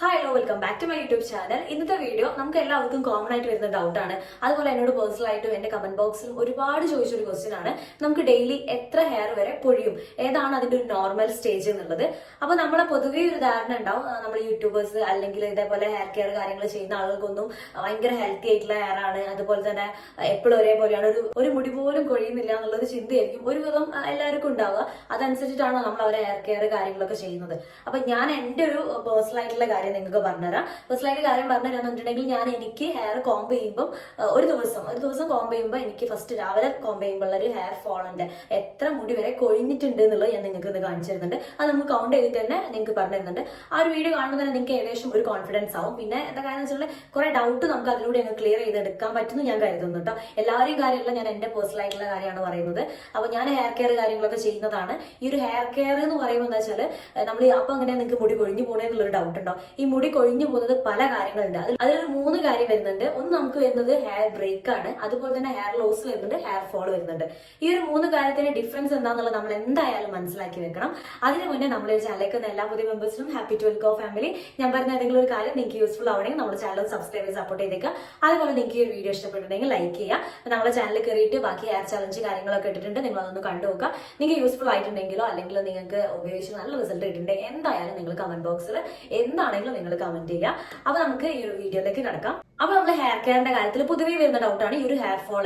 Hi hello welcome back to my YouTube channel. ഇന്നത്തെ video നമുക്ക് എല്ലാവർക്കും കോമൺ ആയിട്ട് വരുന്ന ഡൗട്ടാണ്. അതുപോലെ എന്നോട് പേഴ്സണൽ ആയിട്ടും എന്റെ കമന്റ് ബോക്സിലും ഒരുപാട് ചോദിച്ചൊരു ക്വസ്റ്റ്യൻ ആണ്. നമുക്ക് ഡെയിലി എത്ര ഹെയർ വരെ പൊഴിയും, ഏതാണ് അതിന്റെ ഒരു നോർമൽ സ്റ്റേജ് എന്നുള്ളത്. അപ്പൊ നമ്മളെ പൊതുവേ ഒരു ധാരണ ഉണ്ടാവും, നമ്മൾ യൂട്യൂബേഴ്സ് അല്ലെങ്കിൽ ഇതേപോലെ ഹെയർ കെയർ കാര്യങ്ങൾ ചെയ്യുന്ന ആളുകൾക്കൊന്നും ഭയങ്കര ഹെൽത്തി ആയിട്ടുള്ള ഹെയർ ആണ്, അതുപോലെ തന്നെ എപ്പോഴും ഒരേപോലെയാണ്, ഒരു മുടി പോലും കൊഴിയുന്നില്ല എന്നുള്ളൊരു ചിന്തയായിരിക്കും ഒരുവിധം എല്ലാവർക്കും ഉണ്ടാവുക. അതനുസരിച്ചിട്ടാണ് നമ്മൾ അവരെ ഹെയർ കെയർ കാര്യങ്ങളൊക്കെ ചെയ്യുന്നത്. അപ്പൊ ഞാൻ എന്റെ ഒരു പേഴ്സണൽ ആയിട്ടുള്ള കാര്യം നിങ്ങൾക്ക് പറഞ്ഞുതരാം. പേഴ്സണലായിട്ട് കാര്യം പറഞ്ഞുതരാന്നുണ്ടെങ്കിൽ എനിക്ക് ഹെയർ കോംബ് ചെയ്യുമ്പോൾ ഒരു ദിവസം കോംബ് ചെയ്യുമ്പോൾ എനിക്ക് ഫസ്റ്റ് രാവിലെ കോംബ് ചെയ്യുമ്പോൾ ഒരു ഹെയർ ഫോളിന്റെ എത്ര മുടി വരെ കൊഴിഞ്ഞിട്ടുണ്ട് എന്നുള്ളത് ഞാൻ നിങ്ങൾക്ക് ഇത് കാണിച്ചു തരുന്നുണ്ട്. അത് നമുക്ക് കൗണ്ട് ചെയ്തിട്ട് തന്നെ നിങ്ങൾക്ക് പറഞ്ഞു തരുന്നുണ്ട്. ആ ഒരു വീഡിയോ കാണുമ്പോൾ തന്നെ നിങ്ങൾക്ക് ഏകദേശം ഒരു കോൺഫിഡൻസ് ആവും. പിന്നെ എന്താ കാര്യം വെച്ചാൽ കുറെ ഡൗട്ട് നമുക്ക് അതിലൂടെ ക്ലിയർ ചെയ്തെടുക്കാൻ പറ്റുന്നു ഞാൻ കരുതുന്നു കേട്ടോ. എല്ലാവരെയും കാര്യമല്ല, ഞാൻ എന്റെ പേഴ്സണൽ ആയിട്ടുള്ള കാര്യമാണ് പറയുന്നത്. അപ്പൊ ഞാൻ ഹെയർ കെയർ കാര്യങ്ങളൊക്കെ ചെയ്യുന്നതാണ്. ഈ ഒരു ഹെയർ കെയർ എന്ന് പറയുമ്പോൾ എന്താ വെച്ചാൽ നമ്മൾ അപ്പൊ അങ്ങനെ നിങ്ങൾക്ക് മുടി കൊഴിഞ്ഞു പോകണേ എന്നുള്ളൊരു ഡൗട്ട് ഉണ്ടോ? ഈ മുടി കൊഴിഞ്ഞു പോകുന്നത് പല കാര്യങ്ങളുണ്ട്. അതിലൊരു 3 കാര്യം വരുന്നുണ്ട്. ഒന്ന് നമുക്ക് വരുന്നത് ഹെയർ ബ്രേക്ക് ആണ്, അതുപോലെ തന്നെ ഹെയർ ലോസ് വരുന്നുണ്ട്, ഹെയർ ഫോൾ വരുന്നുണ്ട്. ഈ ഒരു 3 കാര്യത്തിന്റെ ഡിഫറൻസ് എന്താണെന്നുള്ളത് നമ്മൾ എന്തായാലും മനസ്സിലാക്കി വെക്കണം. അതിന് മുന്നേ നമ്മുടെ ചാനലിലേക്ക് വന്ന എല്ലാ പുതിയ മെമ്പേഴ്സിനും ഹാപ്പി ടു വെൽക്കം ഫാമിലി. ഞാൻ പറഞ്ഞ ഏതെങ്കിലും ഒരു കാര്യം നിങ്ങൾക്ക് യൂസ്ഫുൾ ആവണമെങ്കിൽ നമ്മുടെ ചാനൽ സബ്സ്ക്രൈബ് ചെയ്ത് സപ്പോർട്ട് ചെയ്തേക്കുക. അതുപോലെ നിങ്ങൾക്ക് ഈ ഒരു വീഡിയോ ഇഷ്ടപ്പെട്ടിട്ടുണ്ടെങ്കിൽ ലൈക്ക് ചെയ്യുക. നമ്മുടെ ചാനലിൽ കയറിയിട്ട് ബാക്കി ഹെയർ ചലഞ്ച് കാര്യങ്ങളൊക്കെ ഇട്ടിട്ടുണ്ട്, നിങ്ങൾ അതൊന്ന് കണ്ടുനോക്കുക. നിങ്ങൾക്ക് യൂസ്ഫുൾ ആയിട്ടുണ്ടെങ്കിലോ അല്ലെങ്കിൽ നിങ്ങൾക്ക് ഉപയോഗിച്ച് നല്ല റിസൾട്ട് കിട്ടുന്നുണ്ടെങ്കിൽ എന്തായാലും നിങ്ങൾ കമന്റ് ബോക്സിൽ എന്താണെങ്കിലും നിങ്ങൾ കമന്റ് ചെയ്യുക. അപ്പൊ നമുക്ക് ഈ ഒരു വീഡിയോയിലേക്ക് കിടക്കാം. അപ്പൊ നമ്മൾ ഹെയർ കെയറിന്റെ കാര്യത്തിൽ പൊതുവേ വരുന്ന ഡൗട്ടാണ് ഈ ഒരു ഹെയർ ഫോൾ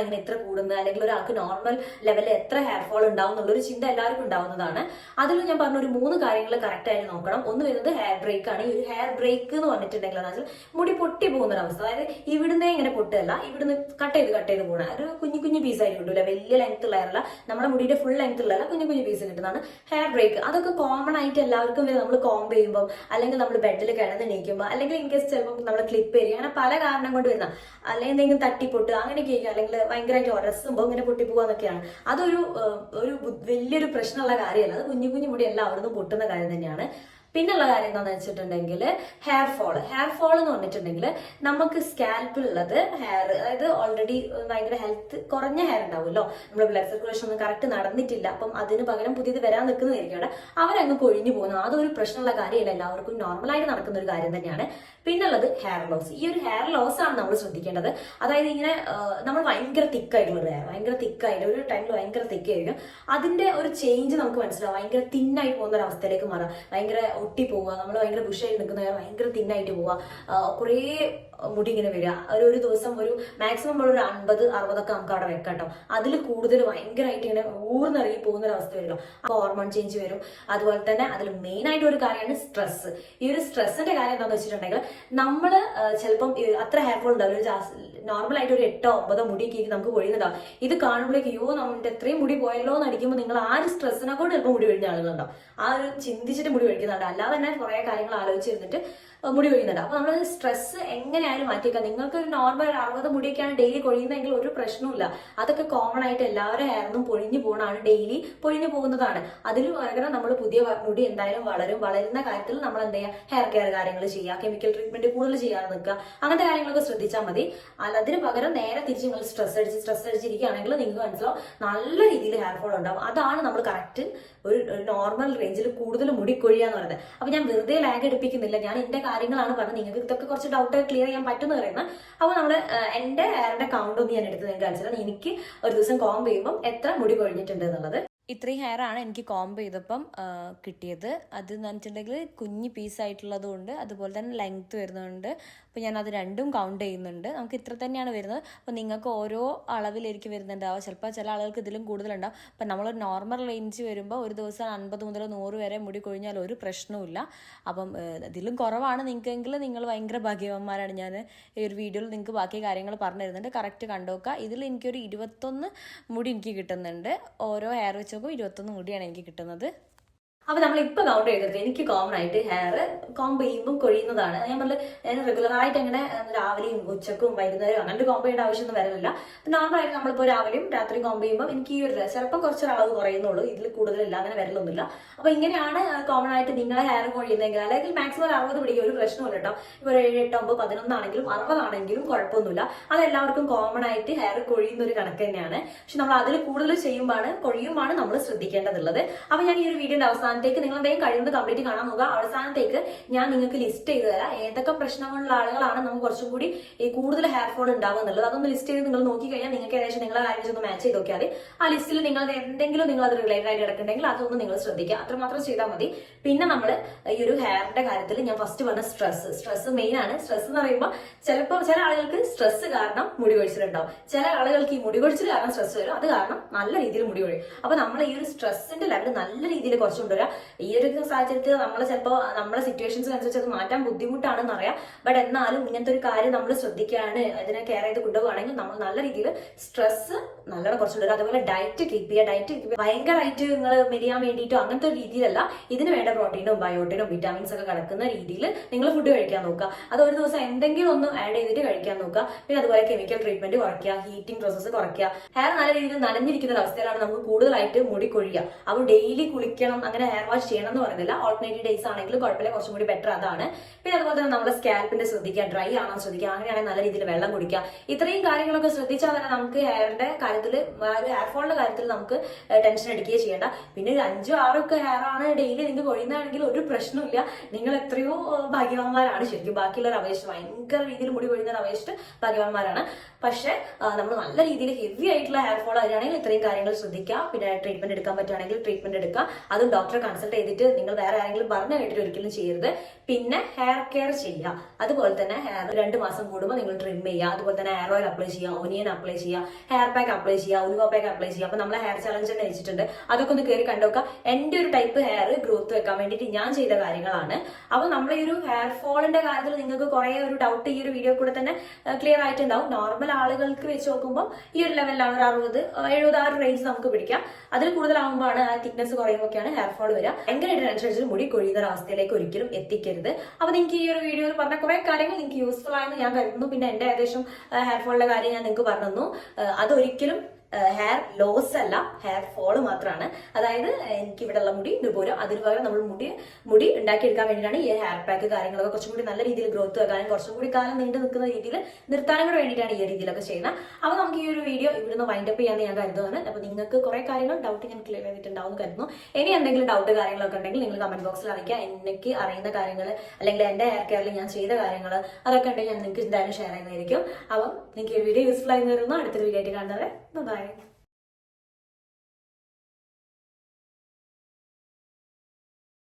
എങ്ങനെ ഇത്ര കൂടുന്നത്, അല്ലെങ്കിൽ ഒരാൾക്ക് നോർമൽ ലെവലിൽ എത്ര ഹെയർ ഫോൾ ഉണ്ടാവും എന്നുള്ളൊരു ചിന്ത എല്ലാവർക്കും ഉണ്ടാവുന്നതാണ്. അതിൽ ഞാൻ പറഞ്ഞ ഒരു 3 കാര്യങ്ങൾ കറക്റ്റ് ആയിട്ട് നോക്കണം. ഒന്ന് വരുന്നത് ഹെയർ ബ്രേക്ക് ആണ്. ഈ ഒരു ഹെയർ ബ്രേക്ക് എന്ന് പറഞ്ഞിട്ടുണ്ടെങ്കിൽ എന്താ മുടി പൊട്ടി പോകുന്ന ഒരു അവസ്ഥ. അതായത് ഇവിടുന്നേ ഇങ്ങനെ പൊട്ടല്ല, ഇവിടുന്ന് കട്ട് ചെയ്ത് പോകണം. ഒരു കുഞ്ഞു പീസായിട്ട് കിട്ടൂല, വലിയ ലെങ്ത് ഉള്ളതല്ല, നമ്മുടെ മുടിയുടെ ഫുൾ ലെങ്ത് ഉള്ളതല്ല, കുഞ്ഞു പീസ് കിട്ടുന്നതാണ് ഹെയർ ബ്രേക്ക്. അതൊക്കെ കോമൺ ആയിട്ട് എല്ലാവർക്കും വരും. നമ്മൾ കോംബ് ചെയ്യുമ്പോൾ അല്ലെങ്കിൽ നമ്മൾ ബെഡിൽ കിടന്ന് എണീക്കുമ്പോൾ അല്ലെങ്കിൽ ഇൻ കേസ് ചിലപ്പോൾ നമ്മൾ ക്ലിപ്പ് ചെയ്യും, അങ്ങനെ പല കാരണം കൊണ്ട് വരുന്ന, അല്ലെങ്കിൽ എന്തെങ്കിലും തട്ടിപ്പൊട്ട് അങ്ങനെയൊക്കെ ആയിരിക്കും, അല്ലെങ്കിൽ ഭയങ്കരമായിട്ട് ഉരസുമ്പോൾ ഇങ്ങനെ പൊട്ടിപ്പോകാന്നൊക്കെയാണ്. അതൊരു വലിയൊരു പ്രശ്നമുള്ള കാര്യമല്ല. അത് കുഞ്ഞു മുടി എല്ലാവരും പൊട്ടുന്ന കാര്യം തന്നെയാണ്. പിന്നുള്ള കാര്യം എന്താണെന്ന് വെച്ചിട്ടുണ്ടെങ്കിൽ ഹെയർ ഫോൾ എന്ന് പറഞ്ഞിട്ടുണ്ടെങ്കിൽ നമുക്ക് സ്കാൽപ്പിലുള്ളത് ഹെയർ, അതായത് ഓൾറെഡി ഭയങ്കര ഹെൽത്ത് കുറഞ്ഞ ഹെയർ ഉണ്ടാവുമല്ലോ, നമ്മുടെ ബ്ലഡ് സർക്കുലേഷൻ ഒന്നും കറക്റ്റ് നടന്നിട്ടില്ല, അപ്പം അതിന് പകരം പുതിയത് വരാൻ നിൽക്കുന്നതായിരിക്കും, അവരങ്ങ് കൊഴിഞ്ഞു പോകുന്നു. അതൊരു പ്രശ്നമുള്ള കാര്യമല്ല, എല്ലാവർക്കും നോർമലായിട്ട് നടക്കുന്ന ഒരു കാര്യം തന്നെയാണ്. പിന്നുള്ളത് ഹെയർ ലോസ്. ഈ ഒരു ഹെയർ ലോസ് ആണ് നമ്മൾ ശ്രദ്ധിക്കേണ്ടത്. അതായത് ഇങ്ങനെ നമ്മൾ ഭയങ്കര തിക്കായിട്ടുള്ള ഹെയർ, ഭയങ്കര തിക്കായിട്ട് ഒരു ടൈമിൽ ഭയങ്കര തിക്കായിരിക്കും, അതിന്റെ ഒരു ചേഞ്ച് നമുക്ക് മനസ്സിലാവും. ഭയങ്കര തിന്നായിട്ട് പോകുന്ന ഒരു അവസ്ഥയിലേക്ക് മാറാം, ഭയങ്കര ഒട്ടി പോവുക, നമ്മൾ ഭയങ്കര ബുഷായിട്ട് നിൽക്കുന്ന ഭയങ്കര തിന്നായിട്ട് പോവുക, കുറേ മുടി ഇങ്ങനെ വരിക. ഒരു ദിവസം ഒരു മാക്സിമം ഒരു 50-60 ഒക്കെ നമുക്ക് അവിടെ വെക്കാം കേട്ടോ. അതിൽ കൂടുതൽ ഭയങ്കരമായിട്ട് ഇങ്ങനെ ഊർന്നിറങ്ങി പോകുന്ന ഒരു അവസ്ഥ വരുമല്ലോ, അപ്പോൾ ഹോർമോൺ ചേഞ്ച് വരും. അതുപോലെ തന്നെ അതിൽ മെയിൻ ആയിട്ട് ഒരു കാര്യമാണ് സ്ട്രെസ്. ഈ ഒരു സ്ട്രെസ്സിന്റെ കാര്യം എന്താണെന്ന് വെച്ചിട്ടുണ്ടെങ്കിൽ നമ്മൾ ചിലപ്പം അത്ര ഹെയർ ഫോൾ ഉണ്ടാവില്ല, നോർമൽ ആയിട്ട് ഒരു 8-9 മുടിയൊക്കെ നമുക്ക് കൊഴിയുന്നുണ്ടാവും. ഇത് കാണുമ്പോഴേക്ക് നമ്മുടെ എത്രയും മുടി പോയല്ലോ എന്ന് അടിക്കുമ്പോൾ നിങ്ങൾ ആ ഒരു സ്ട്രെസ്സിനെ കൊണ്ട് ചിലപ്പോൾ മുടി കൊഴിഞ്ഞ ആളുകളുണ്ടാവും. ആ ഒരു ചിന്തിച്ചിട്ട് മുടി കൊഴിക്കുന്നുണ്ട്, അല്ലാതെ തന്നെ കുറെ കാര്യങ്ങൾ ആലോചിച്ചിരുന്നിട്ട് മുടി കൊഴിയുന്നുണ്ട്. അപ്പൊ നമ്മൾ സ്ട്രെസ് എങ്ങനെയായാലും മാറ്റിയേക്കാം. നിങ്ങൾക്ക് ഒരു നോർമൽ 60 മുടിയൊക്കെയാണ് ഡെയിലി കൊഴിയുന്നതെങ്കിൽ ഒരു പ്രശ്നമില്ല. അതൊക്കെ കോമൺ ആയിട്ട് എല്ലാവരും ഹെയർന്നും പൊഴിഞ്ഞു പോകണമാണ്, ഡെയിലി പൊഴിഞ്ഞു പോകുന്നതാണ്. അതിൽ പകരം നമ്മൾ പുതിയ മുടി എന്തായാലും വളരുന്ന കാര്യത്തിൽ നമ്മൾ എന്താ ചെയ്യുക, ഹെയർ കെയർ കാര്യങ്ങൾ ചെയ്യുക, കെമിക്കൽ ട്രീറ്റ്മെന്റ് കൂടുതൽ ചെയ്യാതെ നിൽക്കുക, അങ്ങനത്തെ കാര്യങ്ങളൊക്കെ ശ്രദ്ധിച്ചാൽ മതി. അതിന് പകരം നേരെ തിരിച്ച് നിങ്ങൾ സ്ട്രെസ് അടിച്ചിരിക്കുകയാണെങ്കിൽ നിങ്ങൾക്ക് മനസ്സിലാവും നല്ല രീതിയിൽ ഹെയർ ഫോൾ ഉണ്ടാവും. അതാണ് നമ്മൾ കറക്റ്റ് ഒരു നോർമൽ റേഞ്ചിൽ കൂടുതൽ മുടി കൊഴിയാന്ന് പറയുന്നത്. അപ്പൊ ഞാൻ വെറുതെ ലാഗ് എടുപ്പിക്കുന്നില്ല, ഞാൻ എന്റെ കാര്യങ്ങളാണ് പറഞ്ഞത്. നിങ്ങൾക്ക് ഇതൊക്കെ കുറച്ച് ഡൗട്ട് ക്ലിയർ ചെയ്യാൻ പറ്റുമെന്ന് പറയുന്നത്. അപ്പൊ നമ്മള് എന്റെ ഹെയറിന്റെ കൗണ്ട് ഒന്ന് ഞാൻ എടുത്ത് നിങ്ങൾക്ക് കാണിച്ചത്, എനിക്ക് ഒരു ദിവസം കോംബ് ചെയ്യുമ്പോൾ എത്ര മുടി കൊഴിഞ്ഞിട്ടുണ്ട് എന്നുള്ളത്. ഇത്രയും ഹെയർ ആണ് എനിക്ക് കോംബ് ചെയ്തപ്പം കിട്ടിയത്. അത് എന്ന് പറഞ്ഞിട്ടുണ്ടെങ്കിൽ കുഞ്ഞ് പീസായിട്ടുള്ളത് കൊണ്ട് അതുപോലെ തന്നെ ലെങ്ത് വരുന്നുണ്ട്. അപ്പോൾ ഞാൻ അത് രണ്ടും കൗണ്ട് ചെയ്യുന്നുണ്ട്. നമുക്ക് ഇത്ര തന്നെയാണ് വരുന്നത്. അപ്പോൾ നിങ്ങൾക്ക് ഓരോ അളവിലേക്ക് വരുന്നുണ്ടാവും, ചിലപ്പോൾ ചില ആളുകൾക്ക് ഇതിലും കൂടുതലുണ്ടാവും. അപ്പം നമ്മൾ നോർമൽ റേഞ്ച് വരുമ്പോൾ ഒരു ദിവസം 50 മുതൽ 100 വരെ മുടി കൊഴിഞ്ഞാൽ ഒരു പ്രശ്നവുമില്ല. അപ്പം ഇതിലും കുറവാണ് നിങ്ങൾക്കെങ്കിൽ നിങ്ങൾ ഭയങ്കര ഭാഗ്യവാന്മാരാണ്. ഞാൻ ഈ ഒരു വീഡിയോയിൽ നിങ്ങൾക്ക് ബാക്കി കാര്യങ്ങൾ പറഞ്ഞു തരുന്നുണ്ട്, കറക്റ്റ് കണ്ടുനോക്കുക. ഇതിൽ എനിക്കൊരു 21 മുടി എനിക്ക് കിട്ടുന്നുണ്ട്. ഓരോ ഹെയർ വെച്ച് നോക്കുമ്പോൾ 21 മുടിയാണ് എനിക്ക് കിട്ടുന്നത്. അപ്പൊ നമ്മൾ ഇപ്പൊ കൗണ്ട് ചെയ്തിട്ട് എനിക്ക് കോമൺ ആയിട്ട് ഹെയർ കോംബ് ചെയ്യുമ്പോൾ കൊഴിയുന്നതാണ്. ഞാൻ ഞാൻ റെഗുലർ ആയിട്ട് അങ്ങനെ രാവിലെയും ഉച്ചക്കും വൈകുന്നേരം അങ്ങനത്തെ കോംബ് ചെയ്യേണ്ട ആവശ്യമൊന്നും വരലില്ല. നോർമൽ ആയിട്ട് നമ്മളിപ്പോൾ രാവിലെയും രാത്രിയും കോംബ് ചെയ്യുമ്പോൾ എനിക്ക് ഈ ഒരു ചിലപ്പോൾ കുറച്ചൊരളവ് കുറയുന്നുള്ളൂ, ഇതിൽ കൂടുതലില്ല, അങ്ങനെ വരലൊന്നുമില്ല. അപ്പൊ ഇങ്ങനെയാണ് കോമൺ ആയിട്ട് നിങ്ങളെ ഹെയർ കൊഴിയുന്നതെങ്കിൽ, അല്ലെങ്കിൽ മാക്സിമം 60 പിടിക്കും, ഒരു പ്രശ്നമില്ല കേട്ടോ. ഇപ്പൊ 7, 8, 9, 11 ആണെങ്കിലും 60 ആണെങ്കിലും കുഴപ്പമൊന്നുമില്ല. അതെല്ലാവർക്കും കോമൺ ആയിട്ട് ഹെയർ കൊഴിയുന്ന ഒരു കണക്ക് തന്നെയാണ്. പക്ഷെ നമ്മൾ അതിൽ കൂടുതൽ കൊഴിയുമാണ് നമ്മൾ ശ്രദ്ധിക്കേണ്ടതുള്ളത്. അപ്പൊ ഞാൻ ഈ ഒരു വീഡിയോയുടെ അവസാനം അവസാനത്തേക്ക് നിങ്ങൾ എന്തെങ്കിലും കഴിയുന്നത് കംപ്ലീറ്റ് കാണാൻ നോക്കുക. അവസാനത്തേക്ക് ഞാൻ നിങ്ങൾക്ക് ലിസ്റ്റ് ചെയ്ത് തരാം ഏതൊക്കെ പ്രശ്നങ്ങളുള്ള ആളുകളാണ് നമുക്ക് കുറച്ചും കൂടി ഈ കൂടുതൽ ഹെയർ ഫോൾ ഉണ്ടാവുക എന്നുള്ളത്. അതൊന്ന് ലിസ്റ്റ് ചെയ്ത് നിങ്ങൾ നോക്കി കഴിഞ്ഞാൽ നിങ്ങൾക്ക് ഏകദേശം നിങ്ങളെ കാര്യം ഒന്ന് മാച്ച് ചെയ്ത് നോക്കിയാൽ ആ ലിസ്റ്റിൽ നിങ്ങൾ എന്തെങ്കിലും നിങ്ങൾ അത് റിലേറ്റഡ് ആയിട്ട് കിടക്കുന്നുണ്ടെങ്കിൽ അതൊന്ന് നിങ്ങൾ ശ്രദ്ധിക്കുക. അത്രമാത്രം ചെയ്താൽ മതി. പിന്നെ നമ്മൾ ഈ ഒരു ഹെയറിന്റെ കാര്യത്തിൽ ഞാൻ ഫസ്റ്റ് പറഞ്ഞ സ്ട്രെസ് മെയിൻ ആണ്. സ്ട്രെസ് എന്ന് പറയുമ്പോൾ ചിലപ്പോൾ ചില ആളുകൾക്ക് സ്ട്രെസ് കാരണം മുടി കൊഴിച്ചിലുണ്ടാവും, ചില ആളുകൾക്ക് ഈ മുടി കൊഴിച്ചിൽ കാരണം സ്ട്രെസ് വരും, അത് കാരണം നല്ല രീതിയിൽ മുടി കൊഴിയും. അപ്പൊ നമ്മൾ ഈ ഒരു സ്ട്രെസ്സിന്റെ ലെവൽ നല്ല രീതിയിൽ കുറച്ച് കൊണ്ടുവരാം. ഈ ഒരു സാഹചര്യത്തിൽ നമ്മൾ ചിലപ്പോൾ നമ്മുടെ സിറ്റുവേഷൻസ് അനുസരിച്ച് അത് മാറ്റാൻ ബുദ്ധിമുട്ടാണെന്ന് അറിയാം. ബട്ട് എന്നാലും ഇങ്ങനത്തെ ഒരു കാര്യം നമ്മൾ ശ്രദ്ധിക്കുകയാണ്, ഇതിനെ കെയർ ചെയ്ത് കൊണ്ടുപോകുകയാണെങ്കിൽ നമ്മൾ നല്ല രീതിയിൽ സ്ട്രെസ് നല്ലോണം കുറച്ചുകൊണ്ടുവരും. അതുപോലെ ഡയറ്റ് കീപ്പ് ചെയ്യുക. ഭയങ്കരമായിട്ട് നിങ്ങൾ മെലിയാൻ വേണ്ടിയിട്ടോ അങ്ങനത്തെ ഒരു രീതിയിലല്ല, ഇതിന് വേണ്ട പ്രോട്ടീനും ബയോട്ടിനും വിറ്റാമിൻസ് ഒക്കെ കിടക്കുന്ന രീതിയിൽ നിങ്ങൾ ഫുഡ് കഴിക്കാൻ നോക്കുക. അത് ഒരു ദിവസം എന്തെങ്കിലും ഒന്ന് ആഡ് ചെയ്തിട്ട് കഴിക്കാൻ നോക്കുക. പിന്നെ അതുപോലെ കെമിക്കൽ ട്രീറ്റ്മെന്റ് കുറയ്ക്കുക, ഹീറ്റിംഗ് പ്രോസസ്സ് കുറയ്ക്കുക. ഹെയർ നല്ല രീതിയിൽ നനഞ്ഞിരിക്കുന്ന അവസ്ഥയിലാണ് നമുക്ക് കൂടുതലായിട്ട് മുടി കൊഴിയുക. അപ്പോൾ ഡെയിലി കുളിക്കണം, അങ്ങനെ ഹെയർ വാഷ് ചെയ്യണം എന്ന് പറയുന്നില്ല. ഓൾട്ടർനേറ്റീവ് ഡേയ്സ് ആണെങ്കിലും കുഴപ്പമില്ല, കുറച്ചും കൂടി ബെറ്റർ അതാണ്. പിന്നെ അതുപോലെ തന്നെ നമ്മുടെ സ്കാൽപ്പിന്റെ ശ്രദ്ധിക്കുക, ഡ്രൈ ആണോ ശ്രദ്ധിക്കുക, അങ്ങനെയാണെങ്കിൽ നല്ല രീതിയിൽ വെള്ളം കുടിക്കുക. ഇത്രയും കാര്യങ്ങളൊക്കെ ശ്രദ്ധിച്ചാൽ തന്നെ നമുക്ക് ഹെയറിന്റെ കാര്യത്തിൽ, ഹെയർ ഫോളിന്റെ കാര്യത്തിൽ നമുക്ക് ടെൻഷൻ അടിക്കുകയും ചെയ്യേണ്ട. പിന്നെ ഒരു 5-6 ഒക്കെ ഹെയർ ആണ് ഡെയിലി നിങ്ങൾക്ക് കൊഴിയുന്നതാണെങ്കിൽ ഒരു പ്രശ്നമില്ല, നിങ്ങൾ എത്രയോ ഭാഗ്യവാന്മാരാണ് ശരിക്കും. ബാക്കിയുള്ളവർ അപേക്ഷിച്ച് ഭയങ്കര രീതിയിൽ മുടി കൊഴിയുന്നവർ അപേക്ഷിച്ച് ഭാഗ്യവാന്മാരാണ്. പക്ഷെ നമ്മൾ നല്ല രീതിയിൽ ഹെവി ആയിട്ടുള്ള ഹെയർ ഫോൾ ആണെങ്കിൽ ഇത്രയും കാര്യങ്ങൾ ശ്രദ്ധിക്കുക. പിന്നെ ട്രീറ്റ്മെന്റ് എടുക്കാൻ പറ്റുകയാണെങ്കിൽ ട്രീറ്റ്മെന്റ് എടുക്കുക. അതും ഡോക്ടറെ കൺസൾട്ട് ചെയ്തിട്ട് നിങ്ങൾ വേറെ ആരെങ്കിലും പറഞ്ഞു കേട്ടിട്ട് ഒരിക്കലും ചെയ്യരുത്. പിന്നെ ഹെയർ കെയർ ചെയ്യുക. അതുപോലെ തന്നെ ഹെയർ 2 മാസം കൂടുമ്പോൾ നിങ്ങൾ ട്രിം ചെയ്യുക. അതുപോലെ തന്നെ ഹെയർ ഓയിൽ അപ്ലൈ ചെയ്യുക, ഒനിയൻ അപ്ലൈ ചെയ്യുക, ഹെയർ പാക്ക് അപ്ലൈ ചെയ്യുക, ഉലുവ പാക്ക് അപ്ലൈ ചെയ്യുക. അപ്പൊ നമ്മളെ ഹെയർ ചലഞ്ച് തന്നെ വെച്ചിട്ടുണ്ട്, അതൊക്കെ ഒന്ന് കയറി കണ്ടുനോക്കുക. എന്റെ ഒരു ടൈപ്പ് ഹെയർ ഗ്രോത്ത് വെക്കാൻ വേണ്ടിയിട്ട് ഞാൻ ചെയ്ത കാര്യങ്ങളാണ്. അപ്പൊ നമ്മളെ ഈ ഒരു ഹെയർ ഫോളിന്റെ കാര്യത്തിൽ നിങ്ങൾക്ക് കുറെ ഒരു ഡൗട്ട് ഈ ഒരു വീഡിയോ കൂടെ തന്നെ ക്ലിയർ ആയിട്ടുണ്ടാവും. നോർമൽ ആളുകൾക്ക് വെച്ച് നോക്കുമ്പോൾ ഈ ഒരു ലെവലിലാണ് ഒരു 60-70 ആ ഒരു റേഞ്ച് നമുക്ക് പിടിക്കാം. അതിൽ കൂടുതലാകുമ്പോഴാണ് ആ തിക്നെസ് കുറയുമ്പോഴൊക്കെയാണ് ഹെയർ ഫോൾ വരിക. ഭയങ്കരമായിട്ട് ടെൻഷൻ മുടി കൊഴിയുന്ന ഒരു അവസ്ഥയിലേക്ക് ഒരിക്കലും എത്തിക്കരുത്. അപ്പൊ നിങ്ങൾക്ക് ഈ ഒരു വീഡിയോയിൽ പറഞ്ഞ കുറെ കാര്യങ്ങൾ നിങ്ങൾക്ക് യൂസ്ഫുൾ ആയെന്ന് ഞാൻ കരുതുന്നു. പിന്നെ എന്റെ ഏകദേശം ഹെയർ ഫോളിന്റെ കാര്യം ഞാൻ നിങ്ങൾക്ക് പറഞ്ഞു തന്നു. അതൊരിക്കലും ഹെയർ ലോസ് അല്ല, ഹെയർ ഫോള് മാത്രമാണ്. അതായത് എനിക്ക് ഇവിടെ ഉള്ള മുടി ഇതുപോലെ അതിന് പകരം നമ്മൾ മുടി ഉണ്ടാക്കിയെടുക്കാൻ വേണ്ടിയിട്ടാണ് ഈ ഹെയർ പാക്ക് കാര്യങ്ങളൊക്കെ കുറച്ചും കൂടി നല്ല രീതിയിൽ ഗ്രോത്ത് വെക്കാനും കുറച്ചും കൂടി കാലം നീണ്ടു നിൽക്കുന്ന രീതിയിൽ നിർത്താനും കൂടെ വേണ്ടിയിട്ടാണ് ഈ രീതിയിലൊക്കെ ചെയ്യുന്നത്. അപ്പൊ നമുക്ക് ഈ ഒരു വീഡിയോ ഇവിടുന്ന് വൈൻഡപ്പ് ചെയ്യാന്ന് ഞാൻ കരുതുന്നു. അപ്പൊ നിങ്ങൾക്ക് കുറെ കാര്യങ്ങൾ ഡൗട്ട് ഞാൻ ക്ലിയർ ചെയ്തിട്ടുണ്ടാവും കരുതുന്നു. ഇനി എന്തെങ്കിലും ഡൗട്ട് കാര്യങ്ങളൊക്കെ ഉണ്ടെങ്കിൽ നിങ്ങൾ കമന്റ് ബോക്സിൽ അറിയിക്കുക. എനിക്ക് അറിയുന്ന കാര്യങ്ങൾ അല്ലെങ്കിൽ എന്റെ ഹെയർ കെയറിൽ ഞാൻ ചെയ്ത കാര്യങ്ങൾ അതൊക്കെ ഉണ്ടെങ്കിൽ ഞാൻ നിങ്ങൾക്ക് എന്തായാലും ഷെയർ ചെയ്യുന്നതായിരിക്കും. അപ്പം നിങ്ങൾക്ക് ഈ വീഡിയോ യൂസ്ഫുൾ ആയി വരുന്നു. അടുത്തൊരു വീഡിയോ ആയിട്ട് കാണുന്നവരെ ബൈ.